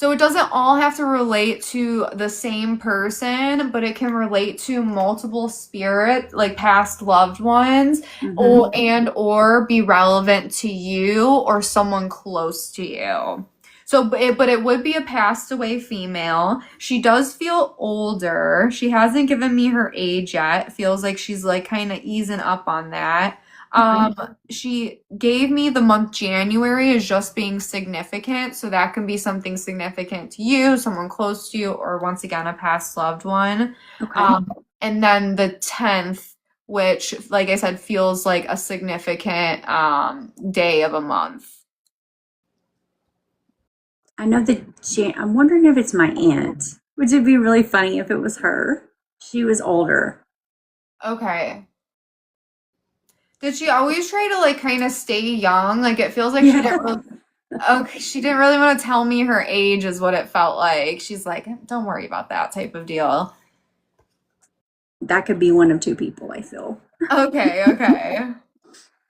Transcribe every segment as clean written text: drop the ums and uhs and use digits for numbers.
So it doesn't all have to relate to the same person, but it can relate to multiple spirit, like past loved ones, Mm-hmm. or be relevant to you or someone close to you. So, but it would be a passed away female. She does feel older. She hasn't given me her age yet. Feels like she's like kind of easing up on that. Okay. She gave me the month January as just being significant, so that can be something significant to you, someone close to you, or once again, a past loved one. Okay. Um, and then the 10th, which, like I said, feels like a significant day of a month. I know I'm wondering if it's my aunt, which would be really funny if it was her. She was older. Okay. Did she always try to like kind of stay young? Like it feels like she didn't Yeah. really, okay, she didn't really want to tell me her age is what it felt like. She's like, don't worry about that type of deal. That could be one of two people, I feel. Okay, okay.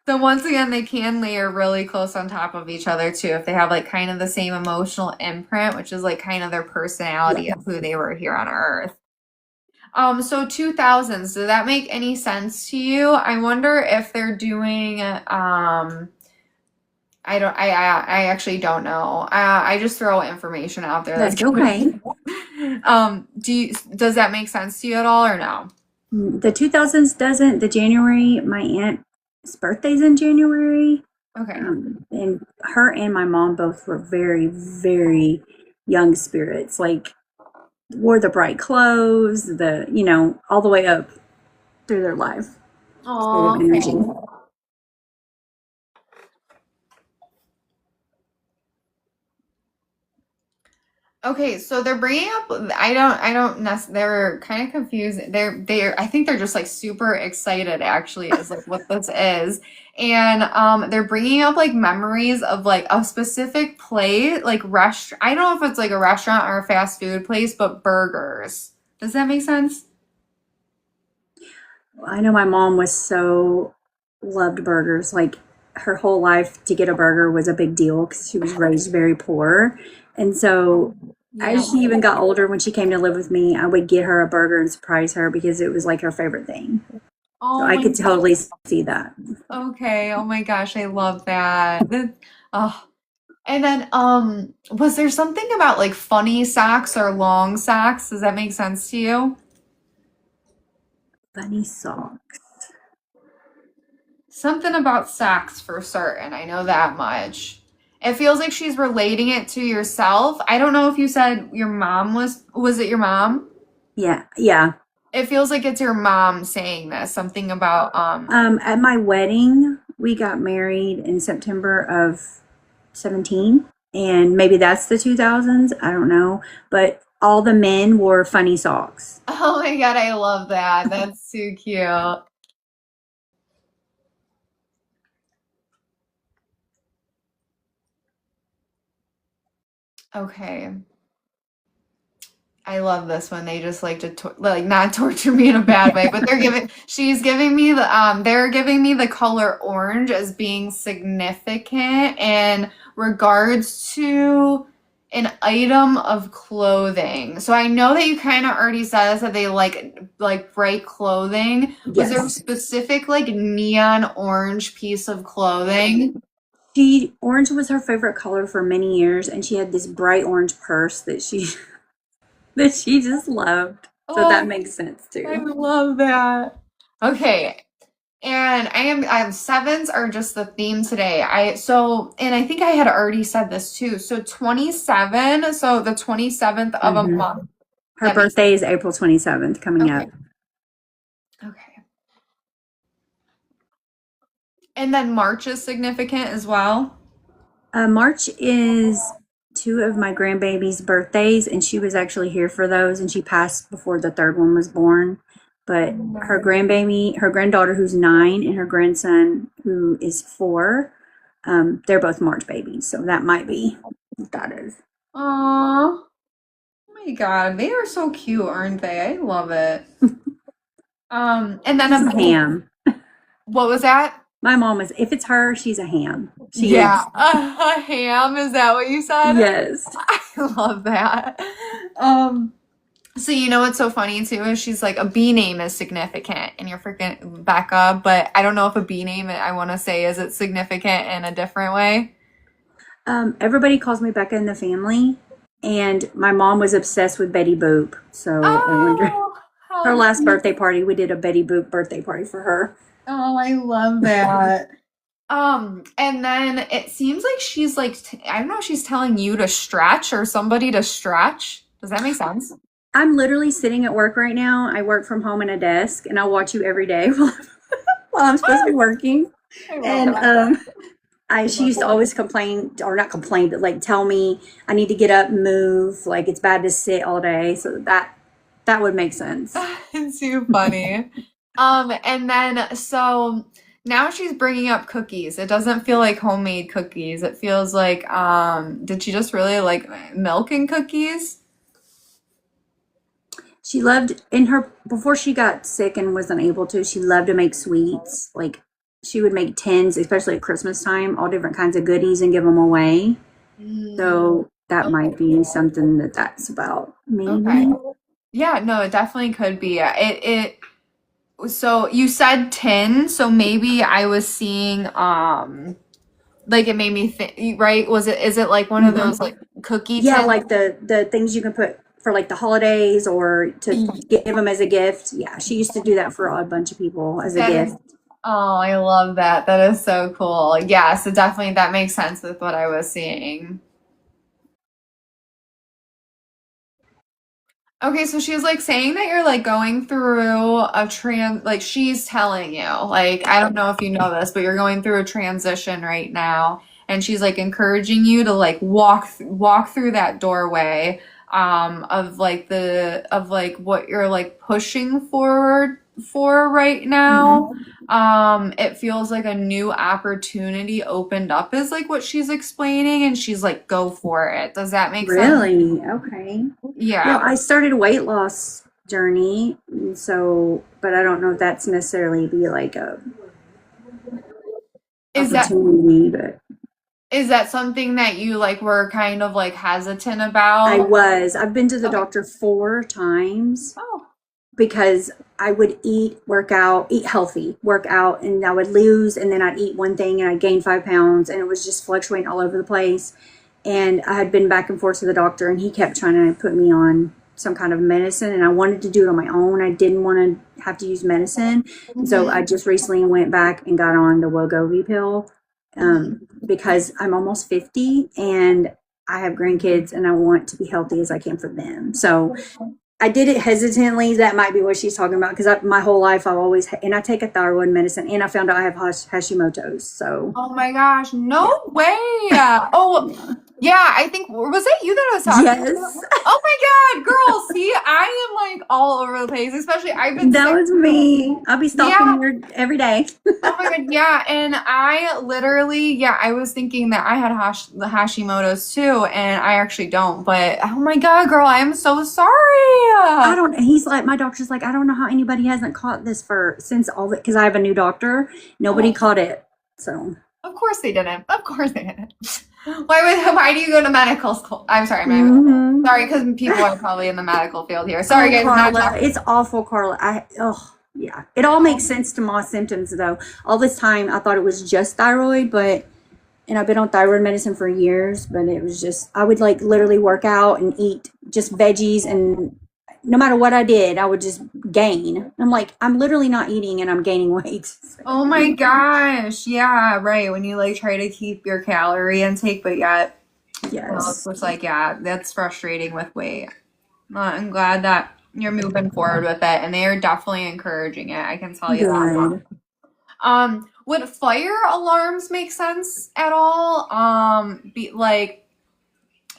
So once again, they can layer really close on top of each other too if they have like kind of the same emotional imprint, which is like kind of their Yeah. personality of who they were here on Earth. So 2000s, does that make any sense to you? I wonder if they're doing I actually don't know. I just throw information out there that's That's okay. does that make sense to you at all or no? The 2000s doesn't. The January, my aunt's birthday's in January. Okay. And her and my mom both were very, very young spirits. Like, wore the bright clothes, all the way up through their life. State of Oh, energy. okay. Okay, so they're bringing up, I don't they're kind of confused. I think they're just like super excited actually is like what this is. And they're bringing up like memories of like a specific place, like restaurant. I don't know if it's like a restaurant or a fast food place, but burgers. Does that make sense? I know my mom was so loved burgers. Like, her whole life to get a burger was a big deal because she was raised very poor. And so, Yeah. as she even got older, when she came to live with me, I would get her a burger and surprise her because it was like her favorite thing. So Oh I my could totally see that. Okay. Oh my gosh, I love that. Oh. And then was there something about like funny socks or long socks? Does that make sense to you? Bunny socks. Something about socks for certain. I know that much. It feels like she's relating it to yourself. I don't know if you said your mom was it your mom? Yeah, yeah. It feels like it's your mom saying this. Something about At my wedding, we got married in September of 17, and maybe that's the 2000s. I don't know, but all the men wore funny socks. Oh my God, I love that. That's too cute. Okay. I love this when they just like to like not torture me in a bad way, but they're giving me the color orange as being significant in regards to an item of clothing. So I know that you kind of already said this that they like bright clothing. Was there a Yes. specific like neon orange piece of clothing? She Orange was her favorite color for many years, and she had this bright orange purse that she that she just loved. So that Oh, makes sense I too. love that. Okay, and I am sevens are just the theme today. And I think I had already said this too. So 27, so the 27th of a Hmm. month. Her That makes birthday is April 27th coming okay. up. Okay. And then March is significant as well. March is two of my grandbaby's birthdays, and she was actually here for those, and she passed before the third one was born. But her granddaughter who's 9, and her grandson who is 4, they're both March babies, so that might be what that is. Aw. Oh my God, they are so cute, aren't they? I love it. And then She's a ham. what was that? My mom is, if it's her, she's a ham. She Yeah, is. a ham. Is that what you said? Yes. love that. Um, so you know what's so funny too is she's like a B name is significant and you're freaking Becca, but I don't know if a B name I want to say is it significant in a different way. Everybody calls me Becca in the family, and my mom was obsessed with Betty Boop. So I wonder, Oh, her how last sweet. birthday party, we did a Betty Boop birthday party for her. Oh, I love that. And then it seems like she's like I don't know if she's telling you to stretch or somebody to stretch. Does that make sense? I'm literally sitting at work right now. I work from home in a desk, and I'll watch you every day while I'm supposed to be working. I love And that. I she love used to always complain, or not complain, but like tell me I need to get up and move. Like it's bad to sit all day. So that would make sense. that. It's too funny. And then so now she's bringing up cookies. It doesn't feel like homemade cookies. It feels like did she just really like milk and cookies? She loved in her before she got sick and wasn't able to. She loved to make sweets. Like she would make tins, especially at Christmas time, all different kinds of goodies and give them away. Mm, So that might be something that's about, okay. maybe. Yeah, no, it definitely could be. So you said tin, so maybe I was seeing like it made me think, right? Was it is it like one of Mhm. those like cookie Yeah, tins? like the things you can put for like the holidays or to give them as a gift. Yeah, she used to do that for a bunch of people as a That gift. is oh, I love that. That is so cool. Yeah, so definitely that makes sense with what I was seeing. Okay, so she's like saying that you're like going through a like she's telling you, like, I don't know if you know this, but you're going through a transition right now. And she's like encouraging you to like walk through that doorway of like the of like what you're like pushing forward for right now. Hmm. It feels like a new opportunity opened up is like what she's explaining, and she's like, go for it. Does that make sense? Really? Okay. Well, Yeah. I started a weight loss journey, and so, but I don't know if that's necessarily be like a Is that opportunity, but Is that something that you like were kind of like hesitant I about? was. I've been to the Okay. doctor 4 times Oh. because I would eat healthy, work out, and I would lose, and then I'd eat one thing and I'd gain 5 pounds, and it was just fluctuating all over the place. And I had been back and forth to the doctor, and he kept trying to put me on some kind of medicine, and I wanted to do it on my own. I didn't want to have to use medicine. And so I Hmm. just recently went back and got on the Wegovy pill Hmm. because I'm almost 50 and I have grandkids and I want to be healthy as I can for them. So I did it hesitantly. That might be what she's talking about because my whole life I've always and I take a thyroid medicine and I found out I have Hashimoto's. So Oh my gosh, yeah, no way. Oh, yeah, yeah, I think was it you that I was talking to? yes, Oh my God, girl, see, I am like all over the place, especially I've been that sick was too. me. I'll be stalking Yeah. her every day. Oh my God, yeah, and I literally, yeah, I was thinking that I had the Hashimoto's too, and I actually don't. But oh my God, girl, I am so I sorry. don't. He's like, my doctor's like, I don't know how anybody hasn't caught this for since all the because I have a new doctor. Nobody Oh, caught it. So. of course they didn't. Of course they didn't. Why do you go to medical school? I'm sorry, Mm-hmm. sorry, because people are probably in the medical field here. Sorry, Oh, guys, I'm not Carla, talking. it's awful, Carla. Yeah. It all makes sense to my symptoms, though. All this time, I thought it was just thyroid, and I've been on thyroid medicine for years, but it was just, I would like literally work out and eat just veggies, and no matter what I did, I would just gain. I'm like, I'm literally not eating and I'm gaining weight. Oh my gosh, yeah, right. When you like try to keep your calorie intake, but yet, well, it's Yes. just like, yeah, that's frustrating with weight. I'm glad that you're moving forward with it, and they are definitely encouraging it. I can tell you that. Good. Would fire alarms make sense at all? Be like,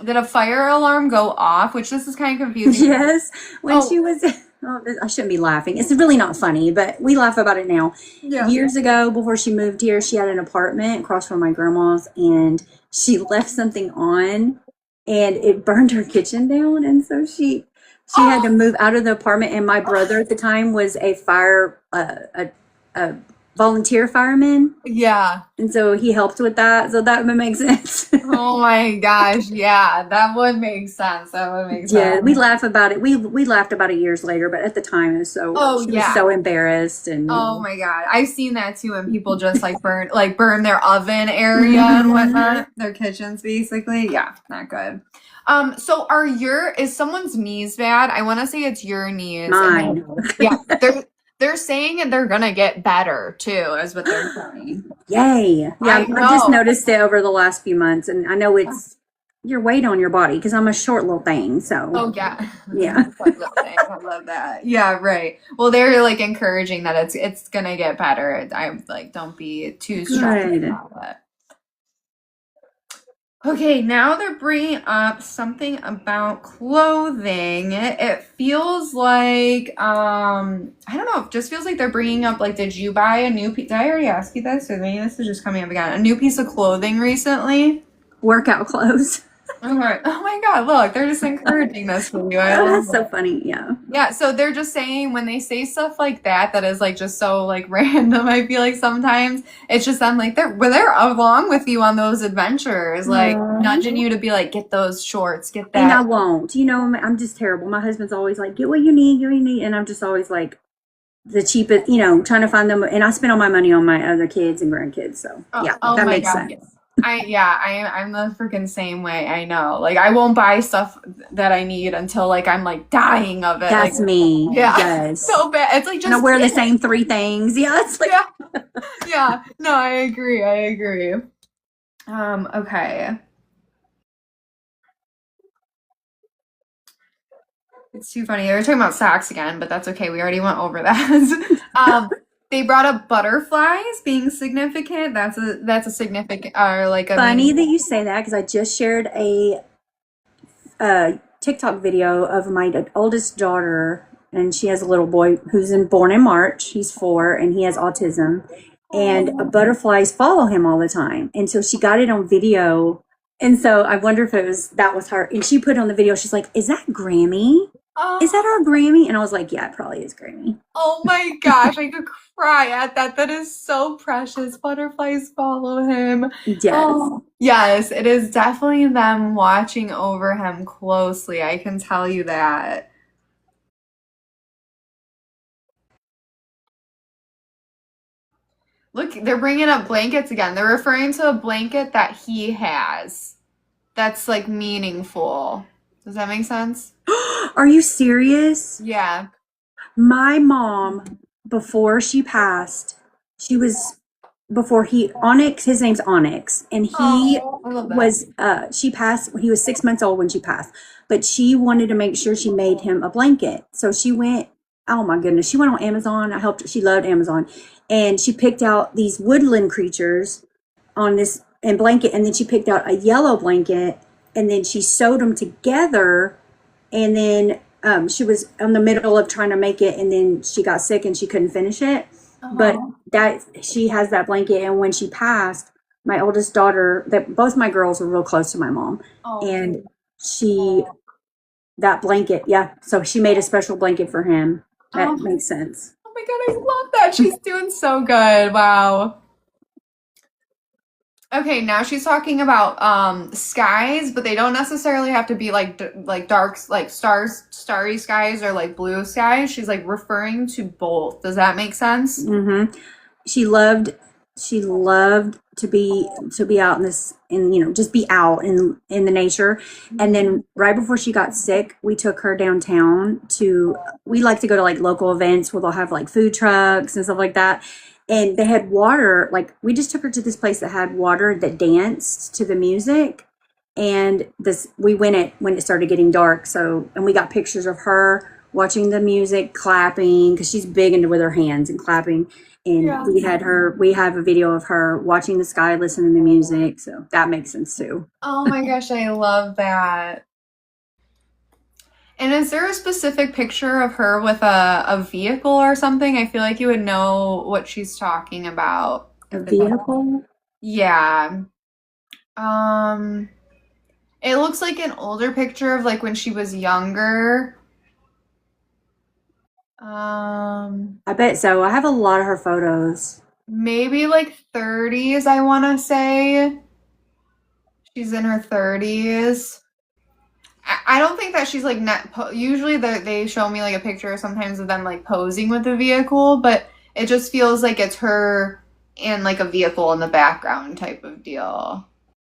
did a fire alarm go off? Which this is kind of confusing. Yes, when Oh, she was, I shouldn't be laughing. It's really not funny, but we laugh about it now. yeah. Years ago, before she moved here, she had an apartment across from my grandma's, and she left something on, and it burned her kitchen down, and so she had to Oh, move out of the apartment. And my brother at the time was a fire a volunteer firemen, Yeah. and so he helped with that. So that would make sense. Oh my gosh. Yeah, that would make sense. That would make Yeah, we sense. laugh about it. We laughed about it years later, but at the time, it was so Oh she was yeah. so embarrassed, and Oh my God. I've seen that too when people just like burn their oven area and Mhm. whatnot, their kitchens basically. Yeah, not good. So is someone's knees bad? I want to say it's your knees and Mine. yeah, they're saying they're gonna get better too, is what they're saying. Yay! I Yeah, I've just know. noticed it over the last few months, and I know it's your weight on your body because I'm a short little thing. So Oh yeah. yeah, Fun little thing. I love that. Yeah, right. Well, they're like encouraging that it's gonna get better. I'm like, don't be too stressed good. about it. Okay, now they're bringing up something about clothing. It feels like I don't know, it just feels like they're bringing up like did you buy a new piece? Did I already ask you this? Or maybe this is just coming up again. A new piece of clothing recently? Workout clothes. Okay. Oh my God, look, they're just encouraging this for you. I Oh, love that's so it. funny. Yeah. Yeah, so they're just saying when they say stuff like that, that is like just so like random. I feel like sometimes it's just them like they're along with you on those adventures, like nudging you to be like, get those shorts, get And I that. won't. You know, I'm just terrible. My husband's always like, get what you need, get what you need. And I'm just always like, the cheapest, trying to find them. And I spend all my money on my other kids and grandkids. So, Oh, yeah, oh that my makes God. sense. I'm the freaking same way. I know. Like I won't buy stuff that I need until like I'm like dying of it. Like That's me. yeah, Yes. so bad. It's like And I just wear the get it. same three things. Yeah, it's like, Yeah, yeah. No, I agree. I agree. Okay. It's too funny. They were talking about socks again, but that's okay. We already went over that. They brought up butterflies being significant. That's a significant or like a funny meaning. that you say that because I just shared a TikTok video of my oldest daughter, and she has a little boy born in March. He's 4, and he has autism, and butterflies follow him all the time. And so she got it on video, and so I wonder if that was her. And she put on the video. She's like, "Is that Grammy? Is that Oh, our Grammy?" And I was like, "Yeah, it probably is Grammy." oh my gosh, I could cry at that. That is so precious. Butterflies follow him. Yes. Oh, yes, it is definitely them watching over him closely. I can tell you that. Look, they're bringing up blankets again. They're referring to a blanket that he has that's like meaningful. Does that make sense? Are you serious? Yeah. My mom, before she passed, she was before he Onyx, his name's Onyx, and he Oh, I love that. was she passed he was 6 months old when she passed, but she wanted to make sure she made him a blanket. So she went, oh my goodness, she went on Amazon. I helped her, she loved Amazon, and she picked out these woodland creatures on this and blanket, and then she picked out a yellow blanket, and then she sewed them together, and then she was in the middle of trying to make it, and then she got sick and she couldn't finish it. But Uh-huh. that she has that blanket, and when she passed, my oldest daughter, that both my girls were real close to my mom, Oh, and she that blanket, yeah. So she made a special blanket for him. That oh, makes sense. oh my God, I love that. She's doing so good. Wow. Okay, now she's talking about skies, but they don't necessarily have to be like dark like starry skies or like blue skies. She's like referring to both. Does that make sense? She loved she loved to be out in this and just be out in the nature. And Mhm. then right before she got sick, we took her downtown to we like to go to like local events where they'll have like food trucks and stuff like that. And they had water, like we just took her to this place that had water that danced to the music. And this we went it when it started getting dark. So and we got pictures of her watching the music, clapping, because she's big into with her hands and clapping. And Yeah. we have a video of her watching the sky, listening to music. So that makes sense too. Oh my gosh, I love that. And is there a specific picture of her with a vehicle or something? I feel like you would know what she's talking about A if it's vehicle? yeah. Um, it looks like an older picture of like when she was younger. Um, I bet so. I have a lot of her photos. maybe like 30s, I want to say. She's in her 30s. I don't think that she's like not usually they show me like a picture sometimes of them like posing with the vehicle, but it just feels like it's her and like a vehicle in the background type of deal.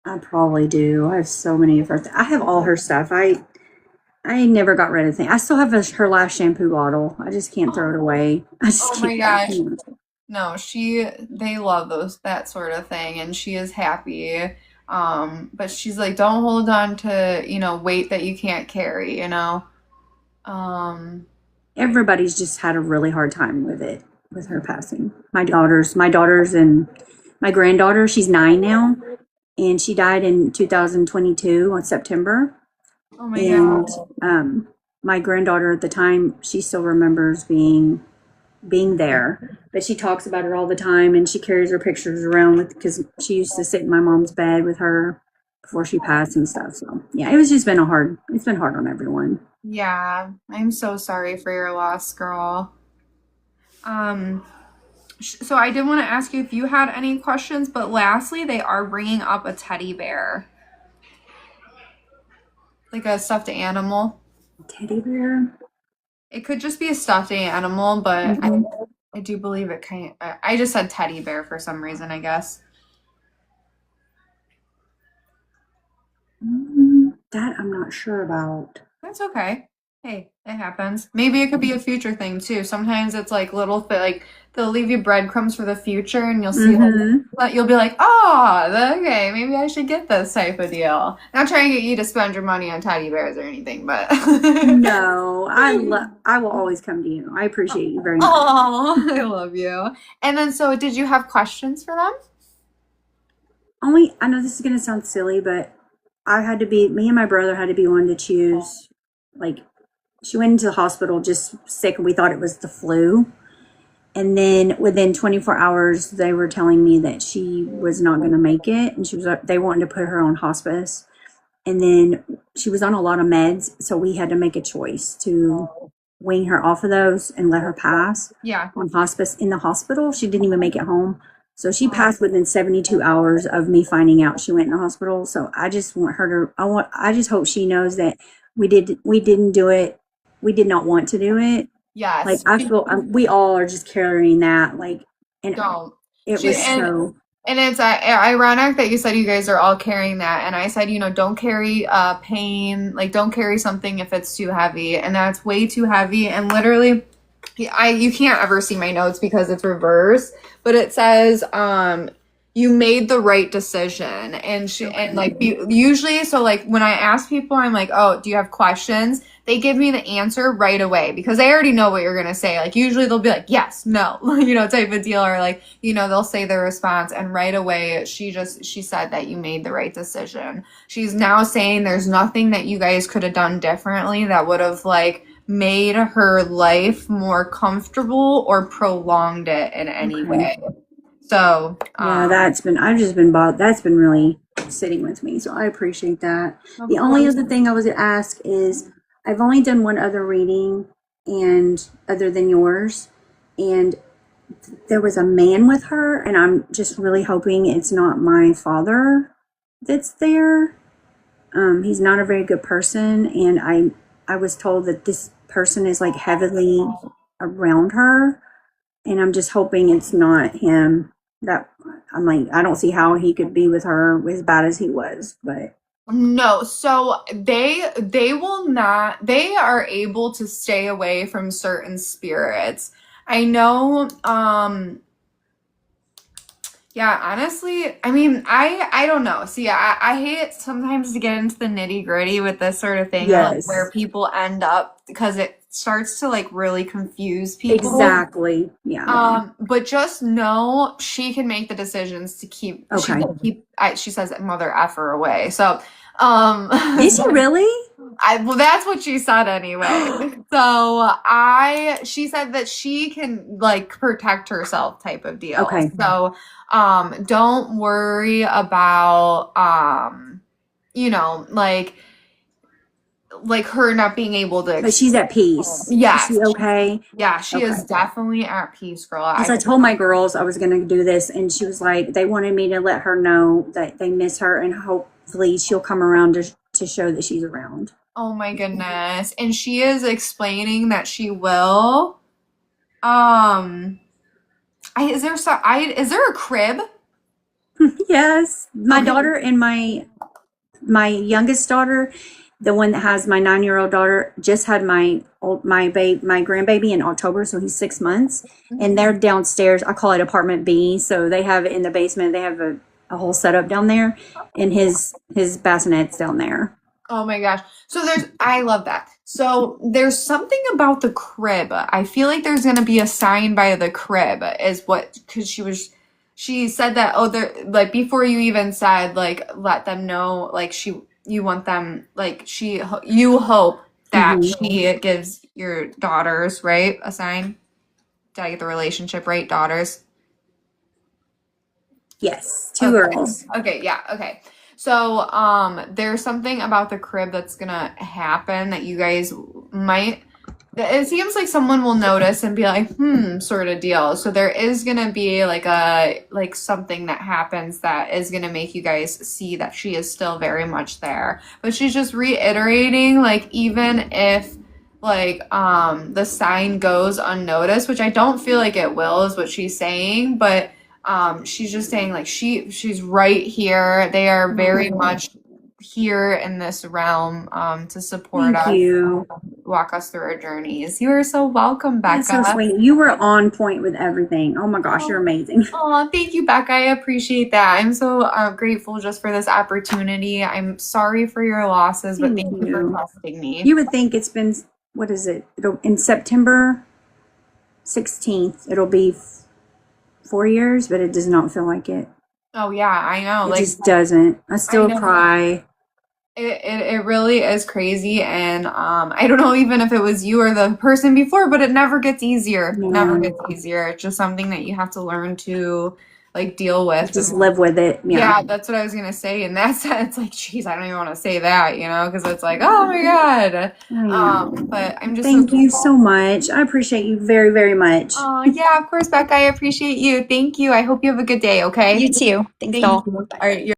I probably do. I have so many of her. I have all her stuff. I never got rid of things. I still have her last shampoo bottle. I just can't throw it away. I just Oh my can't. I gosh. can't. No, they love that sort of thing and she is happy. But she's like, don't hold on to, weight that you can't carry, you know? Um, Everybody's just had a really hard time with it, with her passing. My daughters, and my granddaughter. She's 9 now, and she died in 2022 on September. oh my And God. um, my granddaughter at the time, she still remembers being there, but she talks about it all the time, and she carries her pictures around with because she used to sit in my mom's bed with her before she passed and stuff. So yeah, it's been hard on everyone. Yeah, I'm so sorry for your loss, girl. Um, so I did want to ask you if you had any questions, but lastly, they are bringing up a teddy bear, like a stuffed animal. Teddy bear. It could just be a stuffed animal, but Hmm. I do believe it kind of, I just said teddy bear for some reason, I guess. That I'm not sure about. That's okay. Hey, it happens. Maybe it could be a future thing too. Sometimes it's like little like they'll leave you breadcrumbs for the future, and you'll see like Hmm. you'll be like, oh, okay, maybe I should get this type of deal. Not trying to get you to spend your money on teddy bears or anything, but No, I will always come to you. I appreciate you very much. oh, I love you. And then, so did you have questions for them? Only I know this is gonna sound silly, but me and my brother had to be one to choose. Like, she went into the hospital just sick, and we thought it was the flu. And then within 24 hours, they were telling me that she was not going to make it, and they wanted to put her on hospice. And then she was on a lot of meds, so we had to make a choice to wean her off of those and let her pass Yeah. on hospice in the hospital. She didn't even make it home. So she Oh, passed within 72 hours of me finding out she went in the hospital. So I just want her to I just hope she knows that we didn't do it. We did not want to do it. Like, yes. I feel we all are just carrying that, like, and Don't. it She was and so And it's ironic that you said you guys are all carrying that, and I said, don't carry pain, like don't carry something if it's too heavy, and that's way too heavy. And literally, you can't ever see my notes because it's reversed, but it says you made the right decision, and okay. usually, so like when I ask people, I'm like, oh, do you have questions? They give me the answer right away because they already know what you're gonna say. Like usually they'll be like yes, no, type of deal, or like they'll say their response, and right away she said that you made the right decision. She's now saying there's nothing that you guys could have done differently that would have like made her life more comfortable or prolonged it in any Okay. way. So, Yeah, that's been really sitting with me. So I appreciate that. of The only course. other thing I was gonna ask is I've only done one other reading, and other than yours, and there was a man with her, and I'm just really hoping it's not my father that's there. He's not a very good person, and I was told that this person is like heavily around her, and I'm just hoping it's not him. That I'm like, I don't see how he could be with her as bad as he was, but No, so they will not they are able to stay away from certain spirits. I know yeah, honestly, I mean, I don't know. See, I hate sometimes to get into the nitty-gritty with this sort of thing, or like where yes, people end up because it starts to like really confuse people. exactly, yeah, But just know she can make the decisions to okay. she says mother effer away. So, Did she really? well, that's what she said anyway. So she said that she can like protect herself type of deal. Okay, So, don't worry about, like like her not being able to. But she's at peace. Yes. Is she okay? Yeah, she is Okay. definitely at peace, girl. Because I told my girls I was going to do this, and she was like, they wanted me to let her know that they miss her, and hopefully she'll come around to show that she's around. Oh my goodness. And she is explaining that she will. Is there a crib? Yes, my Okay. daughter and my youngest daughter, the one that has my 9-year-old daughter, just had my grandbaby in October, so he's 6 months, and they're downstairs. I call it apartment B, so they have it in the basement. They have a whole setup down there, and his bassinet's down there. Oh my gosh. So I love that. So there's something about the crib. I feel like there's gonna be a sign by the crib because she said that, oh, there, like before you even said, like, let them know, like you want them, like you hope that Mm-hmm. she gives your daughters, right, a sign. Did I get the relationship right? Daughters. Yes, two Okay. girls. Okay, yeah, okay. So, there's something about the crib that's gonna happen that you guys might. It seems like someone will notice and be like, sort of deal. So there is gonna be like something that happens that is gonna make you guys see that she is still very much there. But she's just reiterating, like, even if like the sign goes unnoticed, which I don't feel like it will, is what she's saying, but she's just saying like she's right here. They are very much here in this realm to support Thank us, you. walk us through our journeys. You are so welcome, That's Becca. so sweet. You were on point with everything. Oh my gosh, you're amazing. Oh, thank you, Becca. I appreciate that. I'm so grateful just for this opportunity. I'm sorry for your losses, but thank you for trusting me. You would think it's been, what is it? In September 16th, it'll be 4 years, but it does not feel like it. Oh yeah, I know. It Like, just doesn't. I still know. cry. It really is crazy, and I don't know even if it was you or the person before, but it never gets easier. No. Never gets easier. It's just something that you have to learn to like deal with. Just live with it. Yeah, that's what I was gonna say. In that sense, like, geez, I don't even want to say that, because it's like, oh my God. But I'm just Thank you so much. I appreciate you very, very much. Oh, yeah, of course, Becca. I appreciate you. Thank you. I hope you have a good day, okay? You too. Thanks, Thank doll. you. All right.